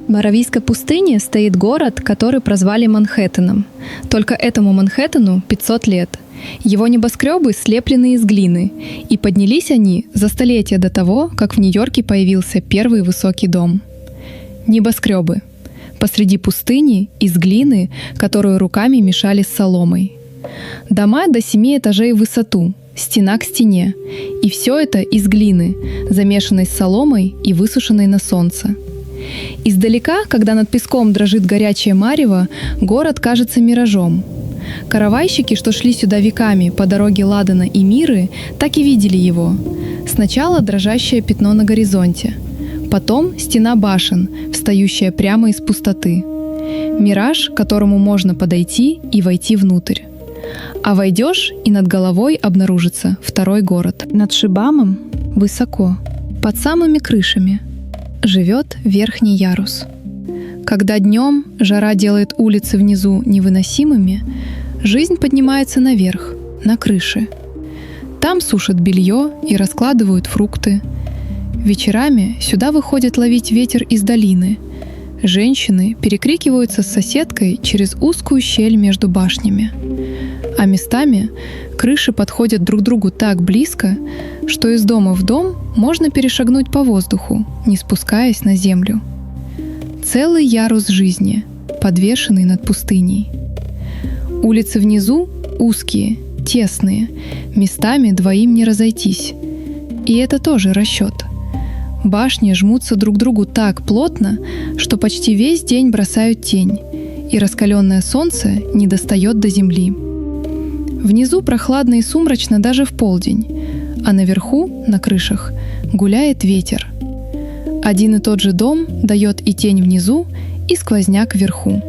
В Моравийской пустыне стоит город, который прозвали Манхэттеном. Только этому Манхэттену 500 лет. Его небоскребы слеплены из глины, и поднялись они за столетия до того, как в Нью-Йорке появился первый высокий дом. Небоскребы. Посреди пустыни, из глины, которую руками мешали с соломой. Дома до 7 этажей в высоту, стена к стене. И все это из глины, замешанной с соломой и высушенной на солнце. Издалека, когда над песком дрожит горячее марево, город кажется миражом. Каравайщики, что шли сюда веками по дороге Ладана и Миры, так и видели его. Сначала дрожащее пятно на горизонте, потом стена башен, встающая прямо из пустоты. Мираж, к которому можно подойти и войти внутрь. А войдешь, и над головой обнаружится второй город. Над Шибамом высоко, под самыми крышами, живет верхний ярус. Когда днем жара делает улицы внизу невыносимыми, жизнь поднимается наверх, на крыши. Там сушат белье и раскладывают фрукты. Вечерами сюда выходят ловить ветер из долины. Женщины перекрикиваются с соседкой через узкую щель между башнями. А местами крыши подходят друг к другу так близко, что из дома в дом можно перешагнуть по воздуху, не спускаясь на землю. Целый ярус жизни, подвешенный над пустыней. Улицы внизу узкие, тесные, местами двоим не разойтись. И это тоже расчет. Башни жмутся друг к другу так плотно, что почти весь день бросают тень, и раскаленное солнце не достает до земли. Внизу прохладно и сумрачно даже в полдень, а наверху, на крышах, гуляет ветер. Один и тот же дом дает и тень внизу, и сквозняк вверху.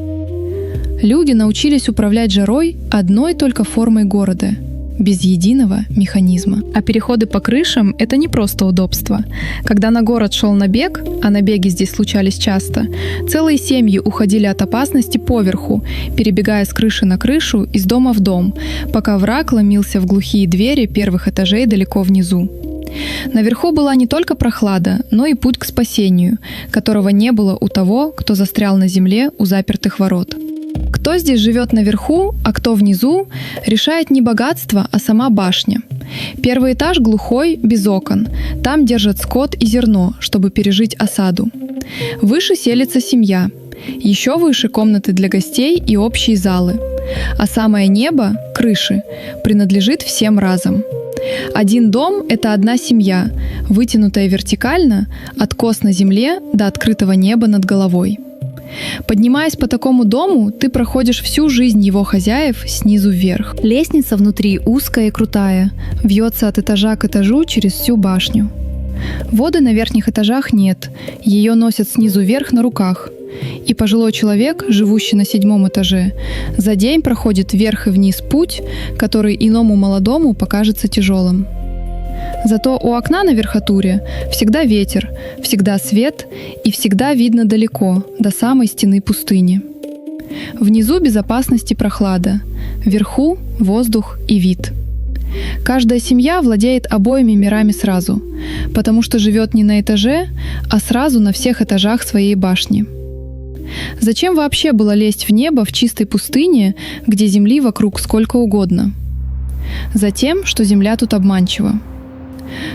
Люди научились управлять жарой одной только формой города, без единого механизма. А переходы по крышам — это не просто удобство. Когда на город шел набег, а набеги здесь случались часто, целые семьи уходили от опасности поверху, перебегая с крыши на крышу, из дома в дом, пока враг ломился в глухие двери первых этажей далеко внизу. Наверху была не только прохлада, но и путь к спасению, которого не было у того, кто застрял на земле у запертых ворот. Кто здесь живет наверху, а кто внизу, решает не богатство, а сама башня. Первый этаж глухой, без окон. Там держат скот и зерно, чтобы пережить осаду. Выше селится семья. Еще выше комнаты для гостей и общие залы. А самое небо, крыши, принадлежит всем разом. Один дом — это одна семья, вытянутая вертикально, откос на земле до открытого неба над головой. Поднимаясь по такому дому, ты проходишь всю жизнь его хозяев снизу вверх. Лестница внутри узкая и крутая, вьется от этажа к этажу через всю башню. Воды на верхних этажах нет, ее носят снизу вверх на руках. И пожилой человек, живущий на 7 этаже, за день проходит вверх и вниз путь, который иному молодому покажется тяжелым. Зато у окна на верхотуре всегда ветер, всегда свет и всегда видно далеко, до самой стены пустыни. Внизу безопасность и прохлада, вверху воздух и вид. Каждая семья владеет обоими мирами сразу, потому что живет не на этаже, а сразу на всех этажах своей башни. Зачем вообще было лезть в небо в чистой пустыне, где земли вокруг сколько угодно? Затем, что земля тут обманчива.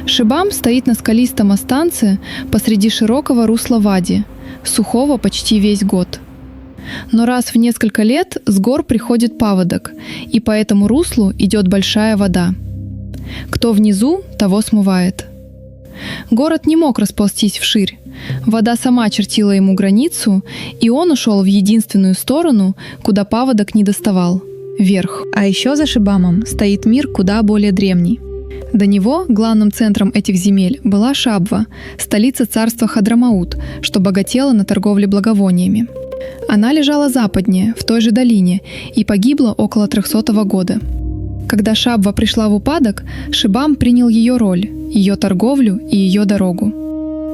Шибам стоит на скалистом останце посреди широкого русла Вади, сухого почти весь год. Но раз в несколько лет с гор приходит паводок, и по этому руслу идет большая вода. Кто внизу, того смывает. Город не мог расползтись вширь. Вода сама чертила ему границу, и он ушел в единственную сторону, куда паводок не доставал — вверх. А еще за Шибамом стоит мир куда более древний. До него главным центром этих земель была Шабва, столица царства Хадрамаут, что богатела на торговле благовониями. Она лежала западнее, в той же долине, и погибла около 300 года. Когда Шабва пришла в упадок, Шибам принял ее роль, ее торговлю и ее дорогу.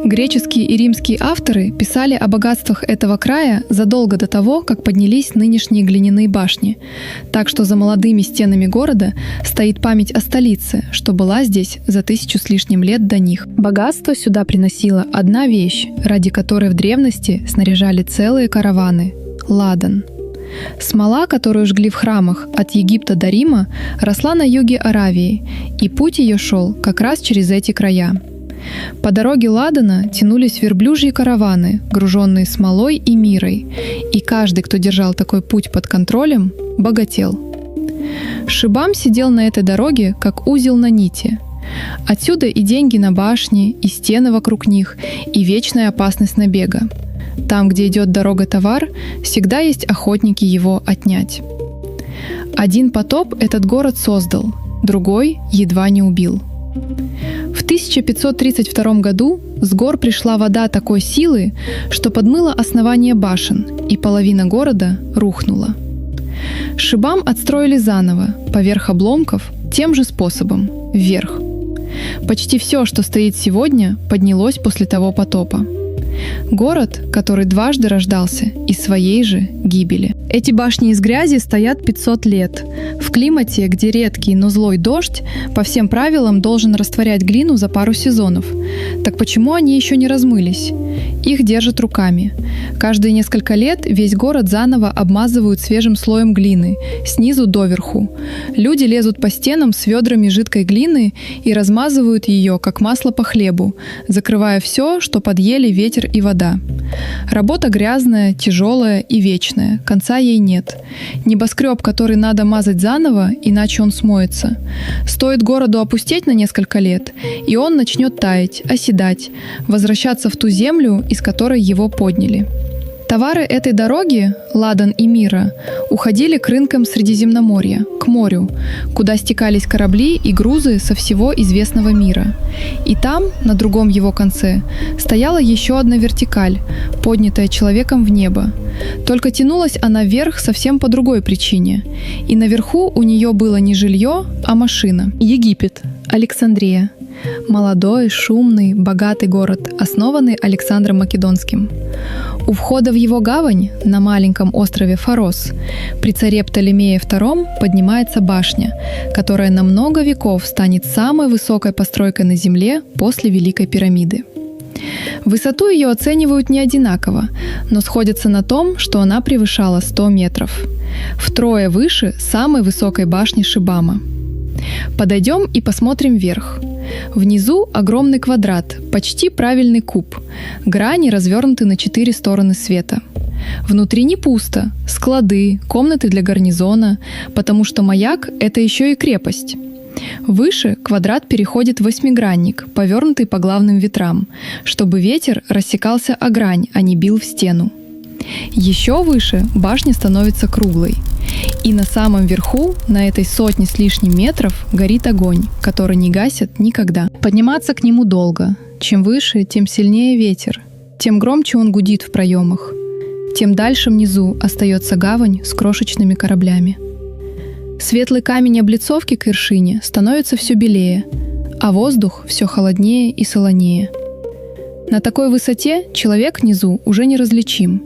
Греческие и римские авторы писали о богатствах этого края задолго до того, как поднялись нынешние глиняные башни. Так что за молодыми стенами города стоит память о столице, что была здесь за 1000 с лишним лет до них. Богатство сюда приносила одна вещь, ради которой в древности снаряжали целые караваны – ладан. Смола, которую жгли в храмах от Египта до Рима, росла на юге Аравии, и путь ее шел как раз через эти края. По дороге ладана тянулись верблюжьи караваны, груженные смолой и мирой, и каждый, кто держал такой путь под контролем, богател. Шибам сидел на этой дороге, как узел на нити. Отсюда и деньги на башни, и стены вокруг них, и вечная опасность набега. Там, где идет дорога товар, всегда есть охотники его отнять. Один потоп этот город создал, другой едва не убил. В 1532 году с гор пришла вода такой силы, что подмыла основание башен, и половина города рухнула. Шибам отстроили заново, поверх обломков, тем же способом, вверх. Почти все, что стоит сегодня, поднялось после того потопа. Город, который дважды рождался из своей же гибели. Эти башни из грязи стоят 500 лет. В климате, где редкий, но злой дождь, по всем правилам должен растворять глину за пару сезонов. Так почему они еще не размылись? Их держат руками. Каждые несколько лет весь город заново обмазывают свежим слоем глины, снизу доверху. Люди лезут по стенам с ведрами жидкой глины и размазывают ее, как масло по хлебу, закрывая все, что подъели ветер и вода. Работа грязная, тяжелая и вечная, конца ей нет. Небоскреб, который надо мазать заново, иначе он смоется. Стоит городу опустеть на несколько лет, и он начнет таять, оседать, возвращаться в ту землю, из которой его подняли. Товары этой дороги, ладан и мира, уходили к рынкам Средиземноморья, к морю, куда стекались корабли и грузы со всего известного мира. И там, на другом его конце, стояла еще одна вертикаль, поднятая человеком в небо. Только тянулась она вверх совсем по другой причине. И наверху у нее было не жилье, а машина. Египет, Александрия. Молодой, шумный, богатый город, основанный Александром Македонским. У входа в его гавань, на маленьком острове Фарос, при царе Птолемее II поднимается башня, которая на много веков станет самой высокой постройкой на Земле после Великой пирамиды. Высоту ее оценивают не одинаково, но сходятся на том, что она превышала 100 метров. Втрое выше самой высокой башни Шибама. Подойдем и посмотрим вверх. Внизу огромный квадрат, почти правильный куб. Грани развернуты на 4 стороны света. Внутри не пусто, склады, комнаты для гарнизона, потому что маяк — это еще и крепость. Выше квадрат переходит в восьмигранник, повернутый по главным ветрам, чтобы ветер рассекался о грань, а не бил в стену. Еще выше башня становится круглой. И на самом верху, на этой 100 с лишним метров, горит огонь, который не гасит никогда. Подниматься к нему долго. Чем выше, тем сильнее ветер. Тем громче он гудит в проемах. Тем дальше внизу остается гавань с крошечными кораблями. Светлый камень облицовки к вершине становится все белее, а воздух все холоднее и солонее. На такой высоте человек внизу уже не различим.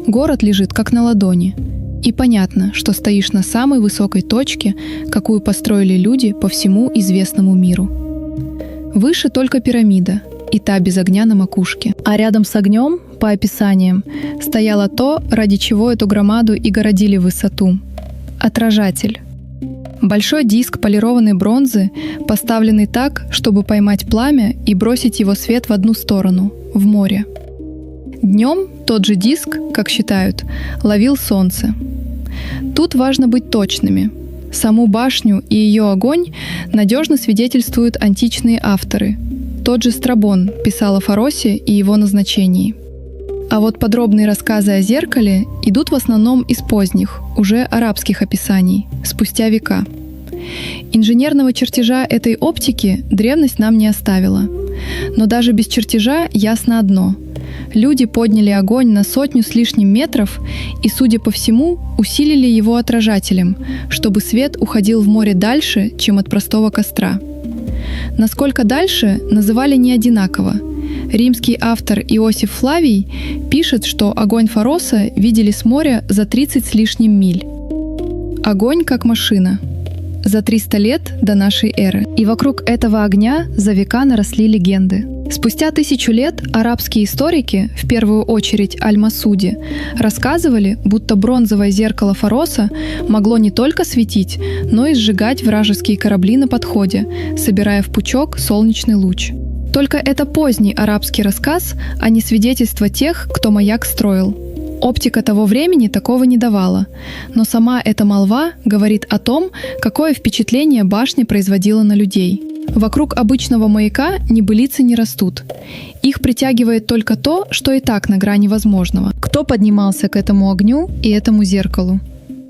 Город лежит как на ладони. И понятно, что стоишь на самой высокой точке, какую построили люди по всему известному миру. Выше только пирамида, и та без огня на макушке. А рядом с огнем, по описаниям, стояло то, ради чего эту громаду и городили в высоту — отражатель. Большой диск полированной бронзы, поставленный так, чтобы поймать пламя и бросить его свет в одну сторону — в море. Днем тот же диск, как считают, ловил солнце. Тут важно быть точными. Саму башню и ее огонь надежно свидетельствуют античные авторы. Тот же Страбон писал о Фаросе и его назначении. А вот подробные рассказы о зеркале идут в основном из поздних, уже арабских описаний, спустя века. Инженерного чертежа этой оптики древность нам не оставила. Но даже без чертежа ясно одно — люди подняли огонь на 100 с лишним метров и, судя по всему, усилили его отражателем, чтобы свет уходил в море дальше, чем от простого костра. Насколько дальше, называли не одинаково. Римский автор Иосиф Флавий пишет, что огонь Фароса видели с моря за 30 с лишним миль. Огонь как машина. За 300 лет до нашей эры. И вокруг этого огня за века наросли легенды. Спустя 1000 лет арабские историки, в первую очередь Аль-Масуди, рассказывали, будто бронзовое зеркало Фароса могло не только светить, но и сжигать вражеские корабли на подходе, собирая в пучок солнечный луч. Только это поздний арабский рассказ, а не свидетельство тех, кто маяк строил. Оптика того времени такого не давала, но сама эта молва говорит о том, какое впечатление башня производила на людей. Вокруг обычного маяка небылицы не растут. Их притягивает только то, что и так на грани возможного. Кто поднимался к этому огню и этому зеркалу?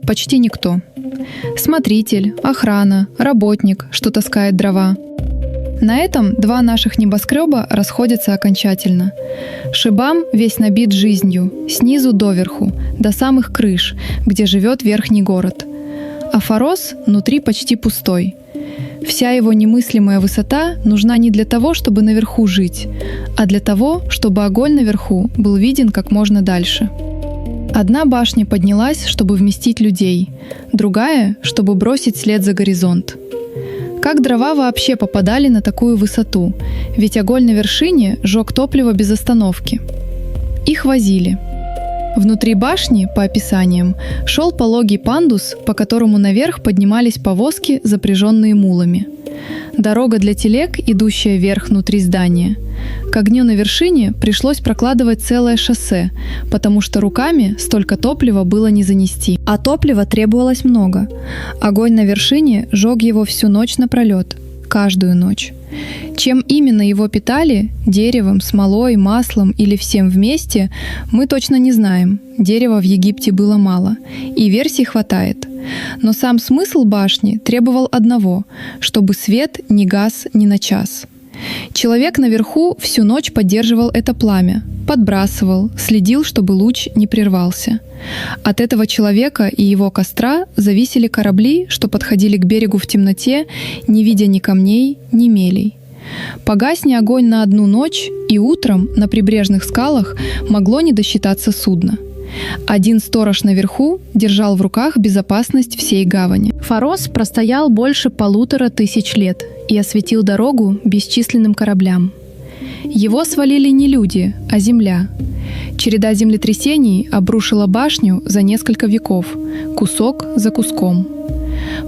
Почти никто. Смотритель, охрана, работник, что таскает дрова. На этом два наших небоскреба расходятся окончательно. Шибам весь набит жизнью, снизу доверху, до самых крыш, где живет верхний город. А Фарос внутри почти пустой. Вся его немыслимая высота нужна не для того, чтобы наверху жить, а для того, чтобы огонь наверху был виден как можно дальше. Одна башня поднялась, чтобы вместить людей, другая, чтобы бросить след за горизонт. Как дрова вообще попадали на такую высоту? Ведь огонь на вершине жег топливо без остановки. Их возили. Внутри башни, по описаниям, шел пологий пандус, по которому наверх поднимались повозки, запряженные мулами. Дорога для телег, идущая вверх внутри здания. К огню на вершине пришлось прокладывать целое шоссе, потому что руками столько топлива было не занести. А топлива требовалось много. Огонь на вершине жег его всю ночь напролет, каждую ночь. Чем именно его питали – деревом, смолой, маслом или всем вместе – мы точно не знаем. Дерева в Египте было мало, и версий хватает. Но сам смысл башни требовал одного – чтобы свет не гас ни на час. Человек наверху всю ночь поддерживал это пламя, подбрасывал, следил, чтобы луч не прервался. От этого человека и его костра зависели корабли, что подходили к берегу в темноте, не видя ни камней, ни мелей. Погасни огонь на одну ночь, и утром на прибрежных скалах могло не досчитаться судна. Один сторож наверху держал в руках безопасность всей гавани. Фарос простоял больше 1500 лет и осветил дорогу бесчисленным кораблям. Его свалили не люди, а земля. Череда землетрясений обрушила башню за несколько веков, кусок за куском.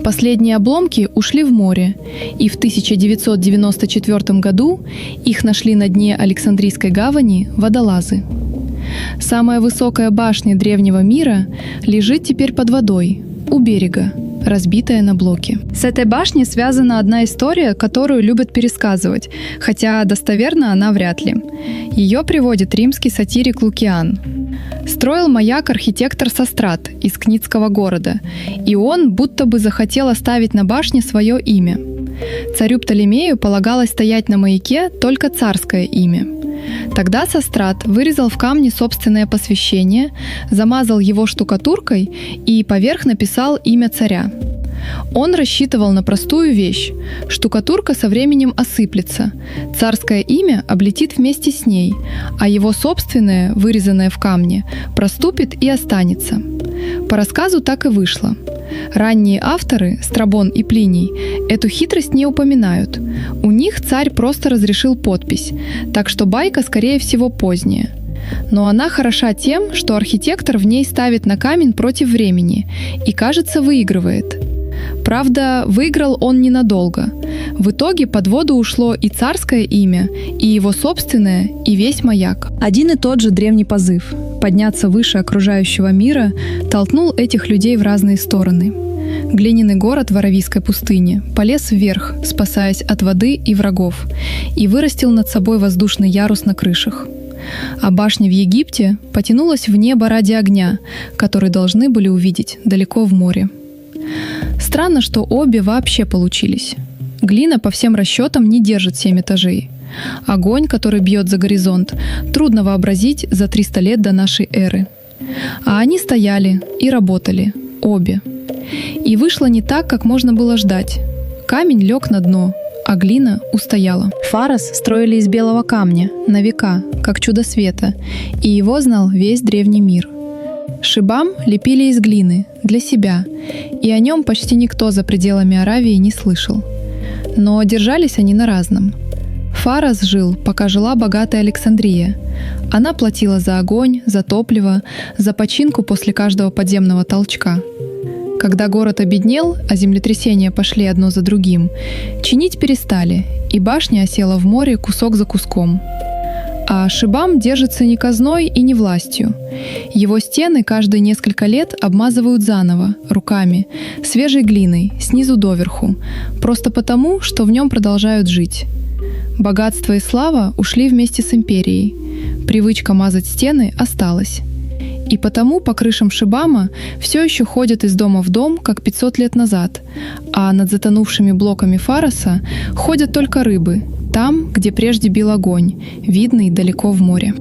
Последние обломки ушли в море, и в 1994 году их нашли на дне Александрийской гавани водолазы. Самая высокая башня древнего мира лежит теперь под водой, у берега, разбитая на блоки. С этой башней связана одна история, которую любят пересказывать, хотя достоверна она вряд ли. Ее приводит римский сатирик Лукиан. Строил маяк архитектор Сострат из Книтского города, и он будто бы захотел оставить на башне свое имя. Царю Птолемею полагалось стоять на маяке только царское имя. Тогда Сострат вырезал в камне собственное посвящение, замазал его штукатуркой и поверх написал имя царя. Он рассчитывал на простую вещь. Штукатурка со временем осыплется, царское имя облетит вместе с ней, а его собственное, вырезанное в камне, проступит и останется. По рассказу так и вышло. Ранние авторы, Страбон и Плиний, эту хитрость не упоминают. У них царь просто разрешил подпись, так что байка, скорее всего, поздняя. Но она хороша тем, что архитектор в ней ставит на камень против времени и, кажется, выигрывает. Правда, выиграл он ненадолго. В итоге под воду ушло и царское имя, и его собственное, и весь маяк. Один и тот же древний позыв – подняться выше окружающего мира – толкнул этих людей в разные стороны. Глиняный город в Аравийской пустыне полез вверх, спасаясь от воды и врагов, и вырастил над собой воздушный ярус на крышах. А башня в Египте потянулась в небо ради огня, который должны были увидеть далеко в море. Странно, что обе вообще получились. Глина по всем расчетам не держит 7 этажей. Огонь, который бьет за горизонт, трудно вообразить за 300 лет до нашей эры. А они стояли и работали, обе. И вышло не так, как можно было ждать. Камень лег на дно, а глина устояла. Фарос строили из белого камня на века, как чудо света, и его знал весь древний мир. Шибам лепили из глины для себя, и о нем почти никто за пределами Аравии не слышал. Но держались они на разном. Фарос жил, пока жила богатая Александрия. Она платила за огонь, за топливо, за починку после каждого подземного толчка. Когда город обеднел, а землетрясения пошли одно за другим, чинить перестали, и башня осела в море кусок за куском. А Шибам держится не казной и не властью. Его стены каждые несколько лет обмазывают заново, руками, свежей глиной, снизу доверху, просто потому, что в нем продолжают жить. Богатство и слава ушли вместе с империей. Привычка мазать стены осталась. И потому по крышам Шибама все еще ходят из дома в дом, как 500 лет назад, а над затонувшими блоками Фароса ходят только рыбы, там, где прежде бил огонь, видный далеко в море.